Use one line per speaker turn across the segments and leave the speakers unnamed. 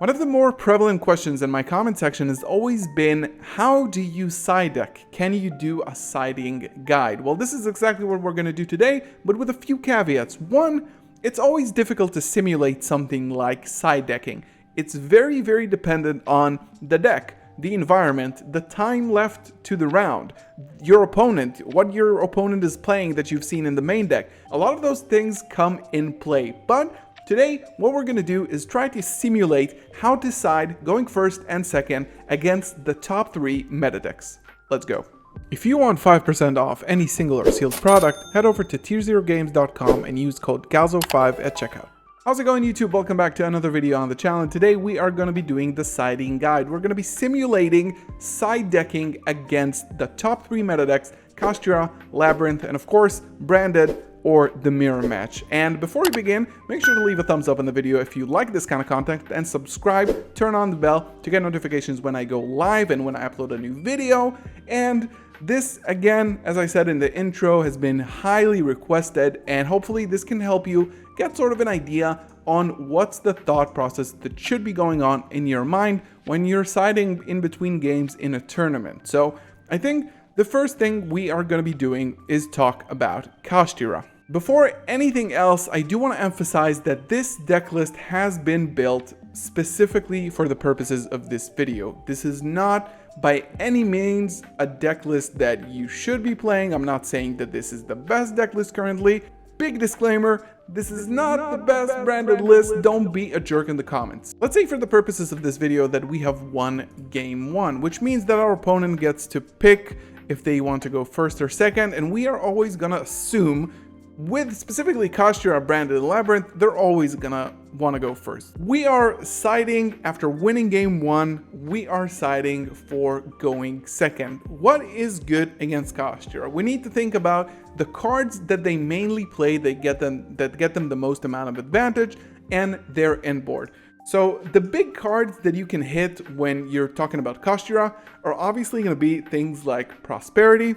One of the more prevalent questions in my comment section has always been, how do you side deck? Can you do a siding guide? Well, this is exactly what we're going to do today, but with a few caveats. One, it's always difficult to simulate something like side decking. It's very, very dependent on the deck, the environment, the time left to the round, your opponent, what your opponent is playing that you've seen in the main deck. A lot of those things come in play, but today, what we're going to do is try to simulate how to side going first and second against the top 3 meta decks. Let's go. If you want 5% off any single or sealed product, head over to tier0games.com and use code GALZO5 at checkout. How's it going, YouTube? Welcome back to another video on the channel. And today we are going to be doing the siding guide. We're going to be simulating side decking against the top 3 meta decks, Kashtira, Labrynth, and of course, Branded or the mirror match. And before we begin, make sure to leave a thumbs up on the video if you like this kind of content, and subscribe, turn on the bell to get notifications when I go live and when I upload a new video. And this, again, as I said in the intro, has been highly requested, and hopefully this can help you get sort of an idea on what's the thought process that should be going on in your mind when you're siding in between games in a tournament. So I think the first thing we are going to be doing is talk about Kashtira. Before anything else, I do want to emphasize that this deck list has been built specifically for the purposes of this video. This is not by any means a deck list that you should be playing. I'm not saying that this is the best deck list currently. Big disclaimer, this is not the best branded list. Don't be a jerk in the comments. Let's say for the purposes of this video that we have won game 1, which means that our opponent gets to pick if they want to go first or second, and we are always gonna assume, with specifically Kashtira, Branded, and Labrynth, they're always gonna want to go first. We are siding after winning game 1. We are siding for going second. What is good against Kashtira? We need to think about the cards that they mainly play that get them the most amount of advantage, and their end board. So the big cards that you can hit when you're talking about Kashtira are obviously going to be things like Prosperity,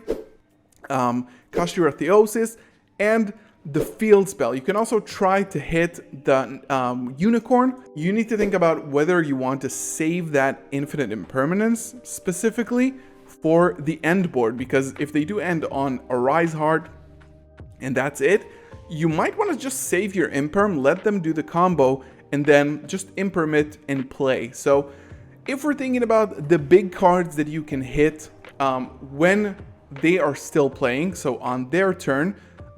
Kashtira Theosis, and the field spell. You can also try to hit the unicorn. You need to think about whether you want to save that infinite impermanence specifically for the end board, because if they do end on a Rise Heart and that's it, you might want to just save your imperm, let them do the combo, and then just impermit and play. So if we're thinking about the big cards that you can hit when they are still playing, so on their turn,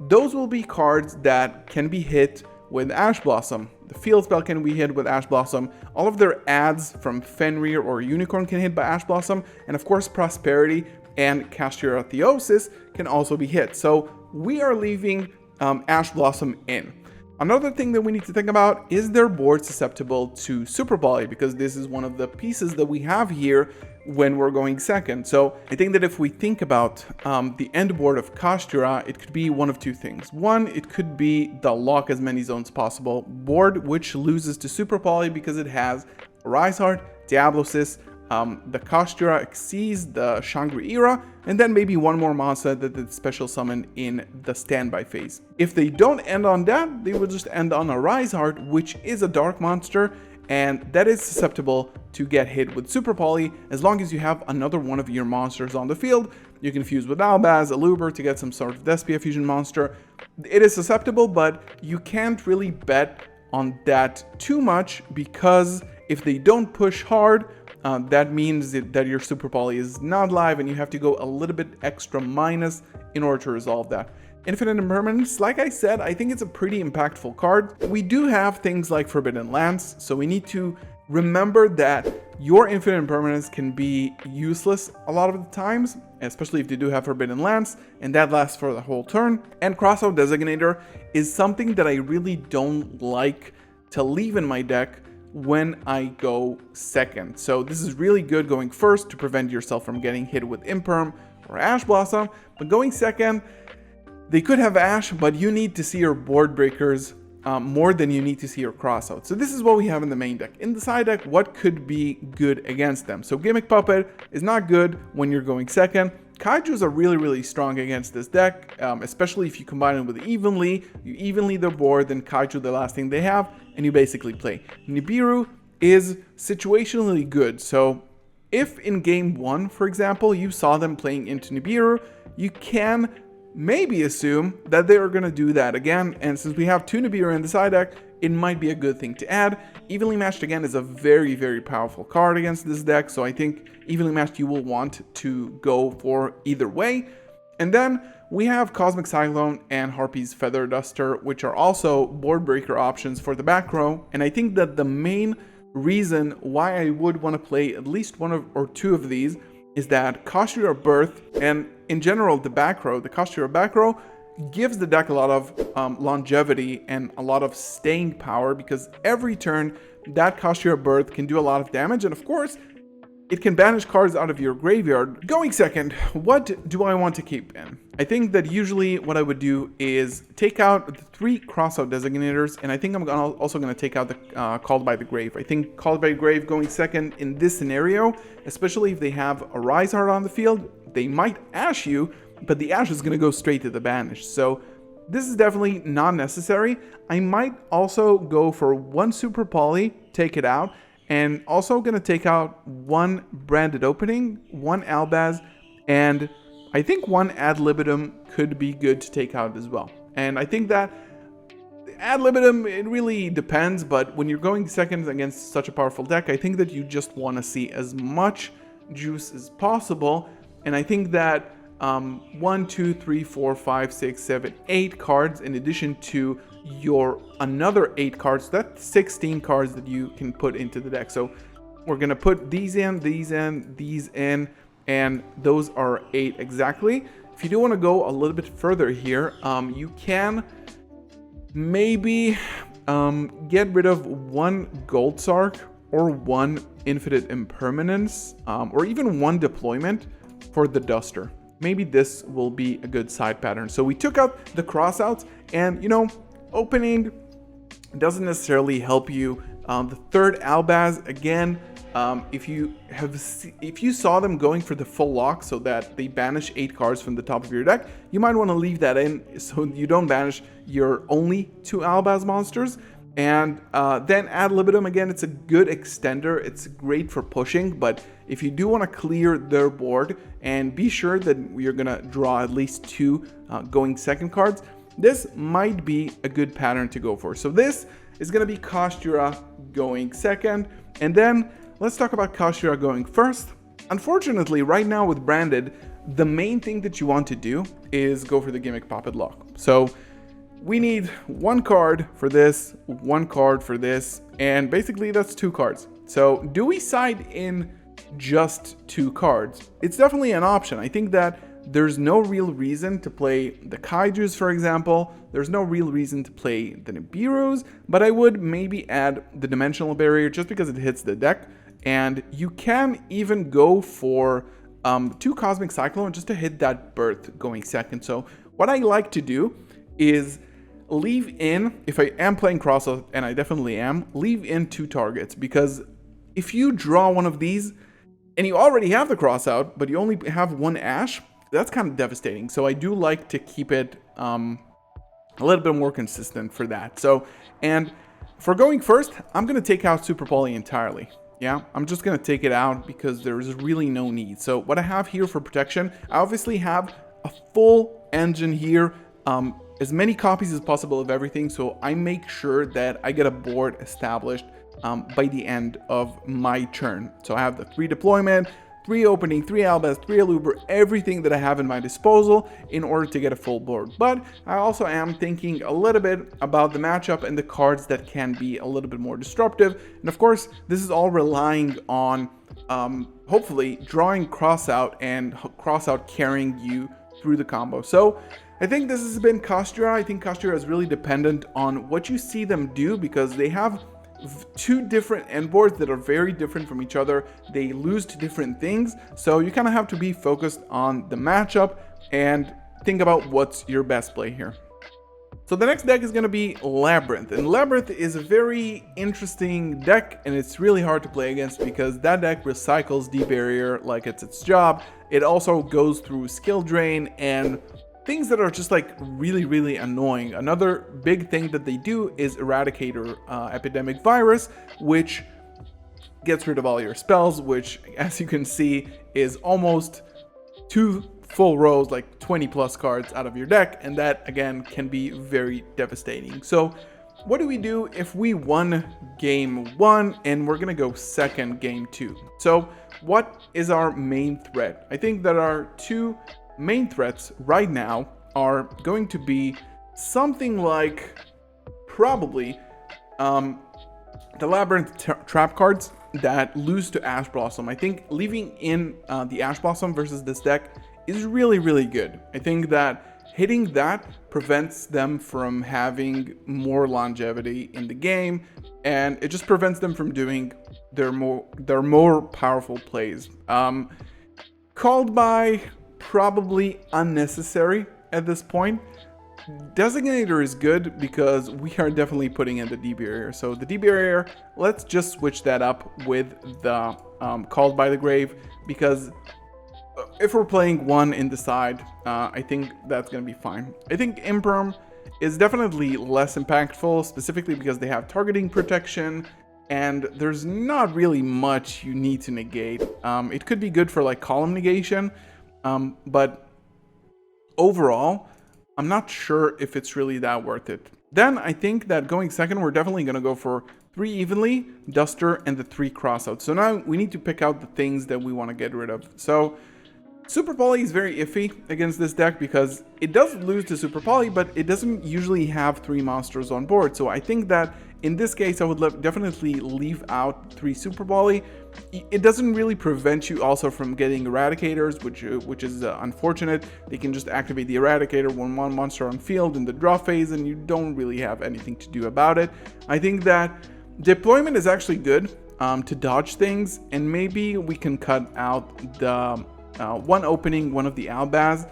those will be cards that can be hit with Ash Blossom. The field spell can be hit with Ash Blossom. All of their adds from Fenrir or Unicorn can hit by Ash Blossom. And of course, Prosperity and Kashtira Theosis can also be hit. So we are leaving Ash Blossom in. Another thing that we need to think about is their board susceptible to Super Poly, because this is one of the pieces that we have here when we're going second. So I think that if we think about the end board of Kashtira, it could be one of two things. One, it could be the lock as many zones possible board, which loses to Super Poly because it has Rise Heart, Diablosis, the Kashtira Exceeds, the Shangri-Ira, and then maybe one more monster that did special summon in the standby phase. If they don't end on that, they will just end on a Rise Heart, which is a dark monster, and that is susceptible to get hit with Super Poly as long as you have another one of your monsters on the field. You can fuse with Albaz, Aluber to get some sort of Despia fusion monster. It is susceptible, but you can't really bet on that too much, because if they don't push hard, that means that your Super Poly is not live and you have to go a little bit extra minus in order to resolve that. Infinite Impermanence, like I said, I think it's a pretty impactful card. We do have things like Forbidden Lance, so we need to remember that your Infinite Impermanence can be useless a lot of the times, especially if they do have Forbidden Lance, and that lasts for the whole turn. And Crossout Designator is something that I really don't like to leave in my deck when I go second. So this is really good going first to prevent yourself from getting hit with Imperm or Ash Blossom, but going second, they could have Ash, but you need to see your board breakers more than you need to see your crossout. So this is what we have in the main deck. In the side deck, what could be good against them? So Gimmick Puppet is not good when you're going second. Kaijus are really strong against this deck, especially if you combine it with Evenly. You evenly their board, then Kaiju the last thing they have, and you basically play Nibiru is situationally good. So if in game 1, for example, you saw them playing into Nibiru, you can maybe assume that they are going to do that again. And since we have 2 Nibiru in the side deck, it might be a good thing to add. Evenly Matched again is a very, very powerful card against this deck, so I think Evenly Matched you will want to go for either way. And then we have Cosmic Cyclone and Harpy's Feather Duster, which are also board breaker options for the back row. And I think that the main reason why I would want to play at least one or two of these is that Kashtira Birth and in general the back row, the Kashtira back row, gives the deck a lot of longevity and a lot of staying power, because every turn that Kashtira Birth can do a lot of damage, and of course it can banish cards out of your graveyard. Going second, what do I want to keep in? I think that usually what I would do is take out the 3 crossout designators, and I think I'm also going to take out the Called by the Grave. I think Called by the Grave going second in this scenario, especially if they have a Rise Heart on the field, they might Ash you, but the Ash is going to go straight to the banish. So this is definitely not necessary. I might also go for 1 Super Poly, take it out, and also going to take out 1 Branded Opening, 1 Albaz, and I think 1 Ad Libitum could be good to take out as well. And I think that Ad Libitum, it really depends, but when you're going second against such a powerful deck, I think that you just want to see as much juice as possible. And I think that 1, 2, 3, 4, 5, 6, 7, 8 cards in addition to your another 8 cards, that's 16 cards that you can put into the deck. So we're gonna put these in, these in, these in, and those are 8 exactly. If you do want to go a little bit further here, you can maybe get rid of 1 Gold Sark or 1 Infinite Impermanence, or even 1 Deployment for the Duster. Maybe this will be a good side pattern. So we took out the crossouts, and you know, opening doesn't necessarily help you. The 3rd Albaz, again, if you saw them going for the full lock so that they banish 8 cards from the top of your deck, you might want to leave that in so you don't banish your only 2 Albaz monsters. And then Ad Libitum, again, it's a good extender. It's great for pushing, but if you do want to clear their board and be sure that you're going to draw at least 2 going second cards, this might be a good pattern to go for. So this is going to be Kashtira going second. And then let's talk about Kashtira going first. Unfortunately, right now with Branded, the main thing that you want to do is go for the Gimmick Puppet Lock. So we need 1 card for this, 1 card for this, and basically that's 2 cards. So do we side in just 2 cards? It's definitely an option. I think that there's no real reason to play the Kaijus, for example. There's no real reason to play the Nibirus, but I would maybe add the Dimensional Barrier just because it hits the deck. And you can even go for 2 Cosmic Cyclone just to hit that Birth going second. So what I like to do is leave in, if I am playing crossout, and I definitely am, leave in 2 targets, because if you draw one of these and you already have the crossout, but you only have 1 Ash, that's kind of devastating. So I do like to keep it a little bit more consistent for that. So, and for going first, I'm going to take out Super Poly entirely. Yeah, I'm just going to take it out because there's really no need. So what I have here for protection, I obviously have a full engine here, as many copies as possible of everything, so I make sure that I get a board established by the end of my turn. So I have the 3 deployment, 3 opening, 3 Albaz, 3 Aluber, everything that I have in my disposal in order to get a full board. But I also am thinking a little bit about the matchup and the cards that can be a little bit more disruptive. And of course, this is all relying on hopefully drawing crossout and crossout carrying you through the combo. So I think this has been Kashtira. I think Kashtira is really dependent on what you see them do, because they have 2 different end boards that are very different from each other. They lose to different things, so you kind of have to be focused on the matchup and think about what's your best play here. So the next deck is going to be Labrynth, and Labrynth is a very interesting deck, and it's really hard to play against because that deck recycles D-Barrier like it's its job. It also goes through skill drain and things that are just like really annoying. Another big thing that they do is Eradicator Epidemic Virus, which gets rid of all your spells, which, as you can see, is almost 2 full rows, like 20 plus cards out of your deck, and that again can be very devastating. So what do we do if we won game 1 and we're gonna go second game 2? So what is our main threat? I think that our 2 main threats right now are going to be something like probably the Labrynth trap cards that lose to Ash Blossom. I think leaving in the Ash Blossom versus this deck is really, really good. I think that hitting that prevents them from having more longevity in the game, and it just prevents them from doing their more powerful plays. Called by, probably unnecessary at this point. Designator is good because we are definitely putting in the D barrier. So the D barrier, let's just switch that up with the Called by the Grave, because if we're playing one in the side, I think that's going to be fine. I think Imperm is definitely less impactful, specifically because they have targeting protection, and there's not really much you need to negate. It could be good for like column negation, but overall, I'm not sure if it's really that worth it. Then I think that going second, we're definitely going to go for 3 Evenly, Duster, and the 3 Crossouts. So now we need to pick out the things that we want to get rid of. So Super Poly is very iffy against this deck because it does lose to Super Poly, but it doesn't usually have 3 monsters on board. So I think that in this case, I would definitely leave out 3 Super Poly. It doesn't really prevent you also from getting Eradicators, which is unfortunate. They can just activate the Eradicator when one monster on field in the draw phase, and you don't really have anything to do about it. I think that deployment is actually good to dodge things, and maybe we can cut out the one opening, one of the Albaz.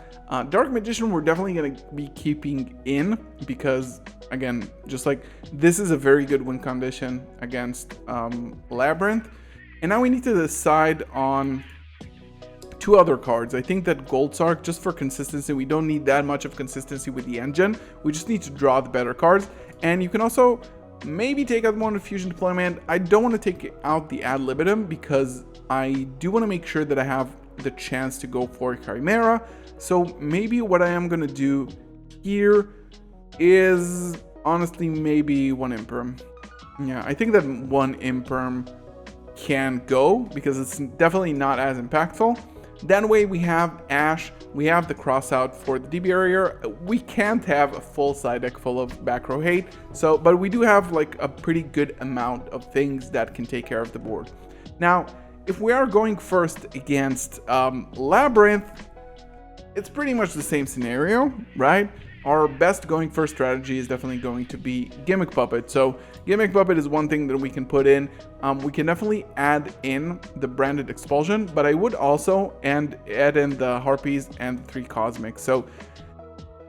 Dark Magician we're definitely going to be keeping in because, again, just like this is a very good win condition against Labrynth. And now we need to decide on 2 other cards. I think that Gold Sark, just for consistency, we don't need that much of consistency with the engine. We just need to draw the better cards. And you can also maybe take out one of Fusion Deployment. I don't want to take out the Ad Libitum because I do want to make sure that I have the chance to go for Chimera. So maybe what I am going to do here is honestly maybe 1 Imperm. Yeah, I think that 1 Imperm can go because it's definitely not as impactful. That way we have Ash, we have the Crossout for the D barrier. We can't have a full side deck full of back row hate, so but we do have like a pretty good amount of things that can take care of the board. Now, if we are going first against Labrynth, it's pretty much the same scenario, right? Our best going first strategy is definitely going to be Gimmick Puppet. So Gimmick Puppet is one thing that we can put in. We can definitely add in the Branded Expulsion, but I would also add in the Harpies and the 3 Cosmics. So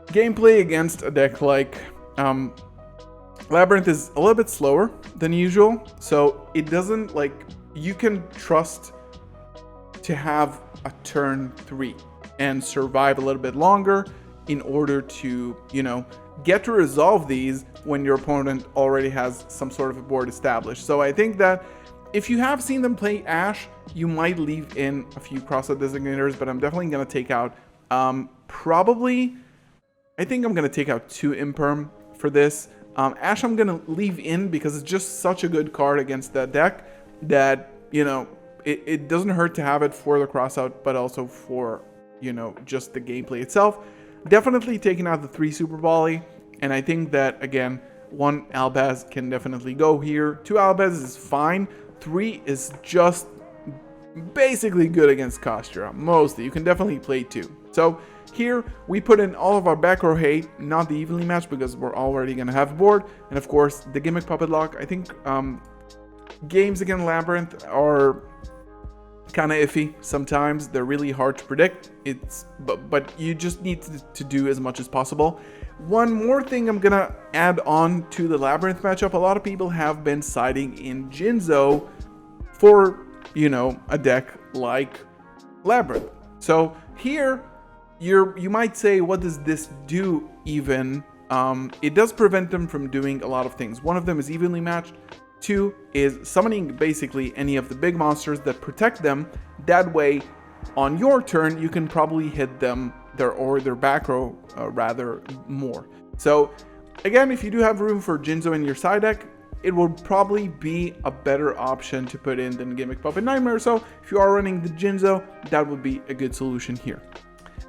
gameplay against a deck like Labrynth is a little bit slower than usual. So it doesn't like, you can trust to have a turn 3 and survive a little bit longer in order to, you know, get to resolve these when your opponent already has some sort of a board established. So I think that if you have seen them play Ash, you might leave in a few Crossout Designators, but I'm definitely going to take out, probably, I think I'm going to take out 2 Imperm for this. Ash I'm going to leave in because it's just such a good card against that deck that, you know, it doesn't hurt to have it for the Crossout, but also for, you know, just the gameplay itself. Definitely taking out the 3 Super Volley, and I think that, again, 1 Albaz can definitely go here. 2 Albaz is fine. 3 is just basically good against Kashtira, mostly. You can definitely play 2. So here, we put in all of our back row hate, not the evenly matched, because we're already going to have a board. And of course, the Gimmick Puppet lock. I think games against Labrynth are kind of iffy sometimes. They're really hard to predict. But you just need to do as much as possible. One more thing I'm gonna add on to the Labrynth matchup. A lot of people have been siding in Jinzo for, you know, a deck like Labrynth. So here you might say, what does this do even? It does prevent them from doing a lot of things. One of them is evenly matched. 2 is summoning basically any of the big monsters that protect them. That way, on your turn, you can probably hit them, their back row rather, more. So again, if you do have room for Jinzo in your side deck, it will probably be a better option to put in than Gimmick Puppet Nightmare. So if you are running the Jinzo, that would be a good solution here.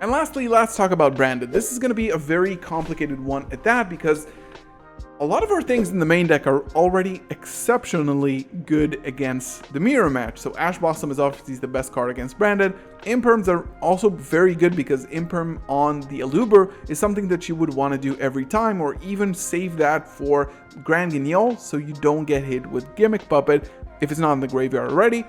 And lastly, let's talk about Branded. This is going to be a very complicated one at that, because a lot of our things in the main deck are already exceptionally good against the mirror match. So Ash Blossom is obviously the best card against Branded. Imperms are also very good because Imperm on the Aluber is something that you would want to do every time, or even save that for Grand Guignol so you don't get hit with Gimmick Puppet if it's not in the graveyard already.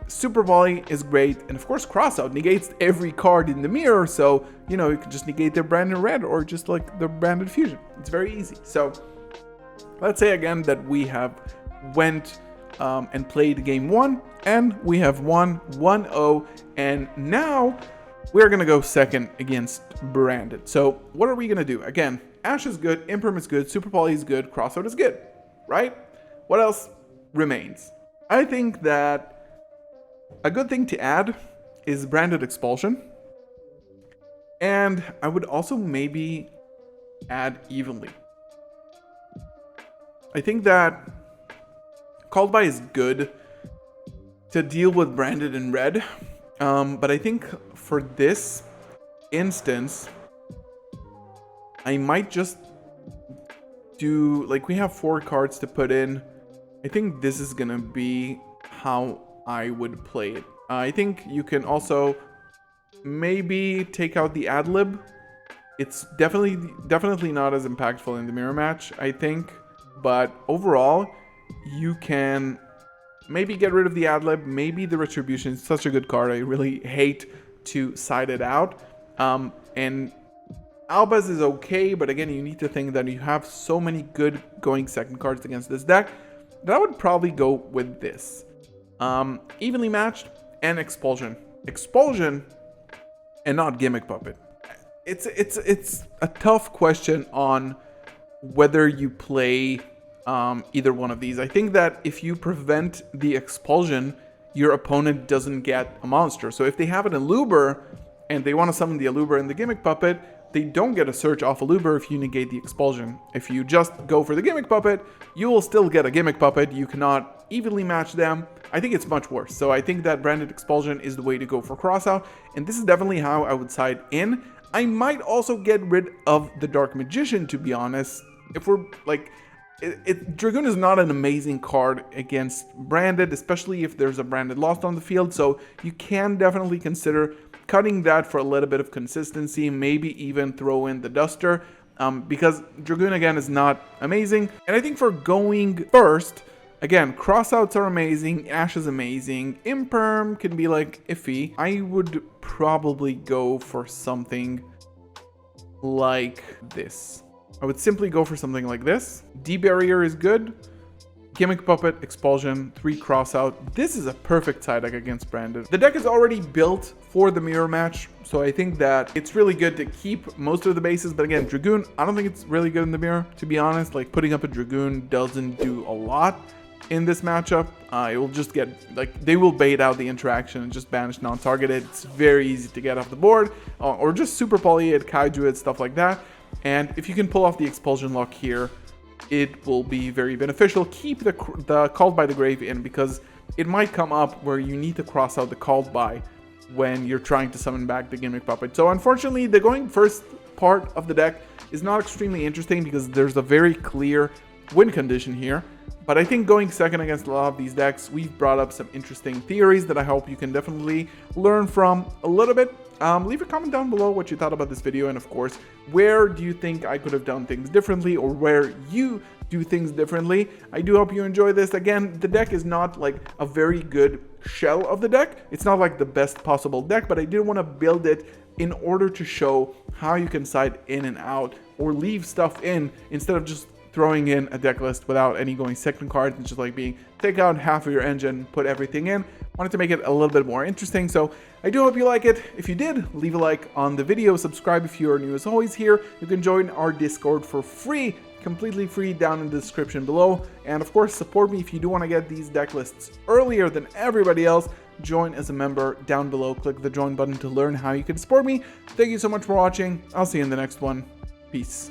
Super Volley is great, and of course Crossout negates every card in the mirror, so you know, you can just negate their Branded Red or just like the Branded Fusion. It's very easy. So let's say again that we have went and played game 1, and we have won 1-0, and now we're gonna go second against Branded. So what are we gonna do? Again, Ash is good, Imperm is good, Super Poly is good, Crossout is good, right? What else remains? I think that a good thing to add is Branded Expulsion, and I would also maybe add Evenly. I think that Called By is good to deal with Branded in red, but I think for this instance, I might just do, like, we have 4 cards to put in. I think this is gonna be how I would play it. I think you can also maybe take out the ad-lib. It's definitely not as impactful in the mirror match, I think. But overall, you can maybe get rid of the ad-lib, maybe the Retribution. It's such a good card. I really hate to side it out. And Albaz is okay, but again, you need to think that you have so many good going second cards against this deck that I would probably go with this. Evenly Matched and Expulsion. Expulsion and not Gimmick Puppet. It's a tough question on whether you play either one of these. I think that if you prevent the Expulsion, your opponent doesn't get a monster. So if they have an Aluber and they want to summon the Aluber and the Gimmick Puppet, they don't get a search off Aluber if you negate the Expulsion. If you just go for the Gimmick Puppet, you will still get a Gimmick Puppet. You cannot evenly match them. I think it's much worse. So I think that Branded Expulsion is the way to go for Crossout, and this is definitely how I would side in. I might also get rid of the Dark Magician, to be honest. If we're like, Dragoon is not an amazing card against Branded, especially if there's a Branded Lost on the field, so you can definitely consider cutting that for a little bit of consistency, maybe even throw in the Duster, because Dragoon, again, is not amazing. And I think for going first, again, Crossouts are amazing, Ash is amazing, Imperm can be like iffy. I would probably go for something like this. I would simply go for something like this. D-Barrier is good. Gimmick Puppet, Expulsion, 3 Crossout. This is a perfect side deck against Branded. The deck is already built for the mirror match, so I think that it's really good to keep most of the bases. But again, Dragoon, I don't think it's really good in the mirror, to be honest. Like, putting up a Dragoon doesn't do a lot in this matchup. It will just get, like, they will bait out the interaction and just banish non-targeted. It's very easy to get off the board, or just Super Poly it, Kaiju it, stuff like that. And if you can pull off the Expulsion lock here, it will be very beneficial. Keep the Called By the Grave in, because it might come up where you need to cross out the Called By when you're trying to summon back the Gimmick Puppet. So unfortunately, the going first part of the deck is not extremely interesting because there's a very clear win condition here. But I think going second against a lot of these decks, we've brought up some interesting theories that I hope you can definitely learn from a little bit. Leave a comment down below what you thought about this video, and of course, where do you think I could have done things differently, or where you do things differently. I do hope you enjoy this. Again, the deck is not like a very good shell of the deck. It's not like the best possible deck, but I did want to build it in order to show how you can side in and out or leave stuff in instead of just throwing in a deck list without any going second cards and just like being take out half of your engine, put everything in. Wanted to make it a little bit more interesting, so I do hope you like it. If you did, leave a like on the video, subscribe if you are new as always here. You can join our Discord for free completely free down in the description below. And of course, support me if you do want to get these deck lists earlier than everybody else. Join as a member down below. Click the join button to learn how you can support me. Thank you so much for watching. I'll see you in the next one. Peace.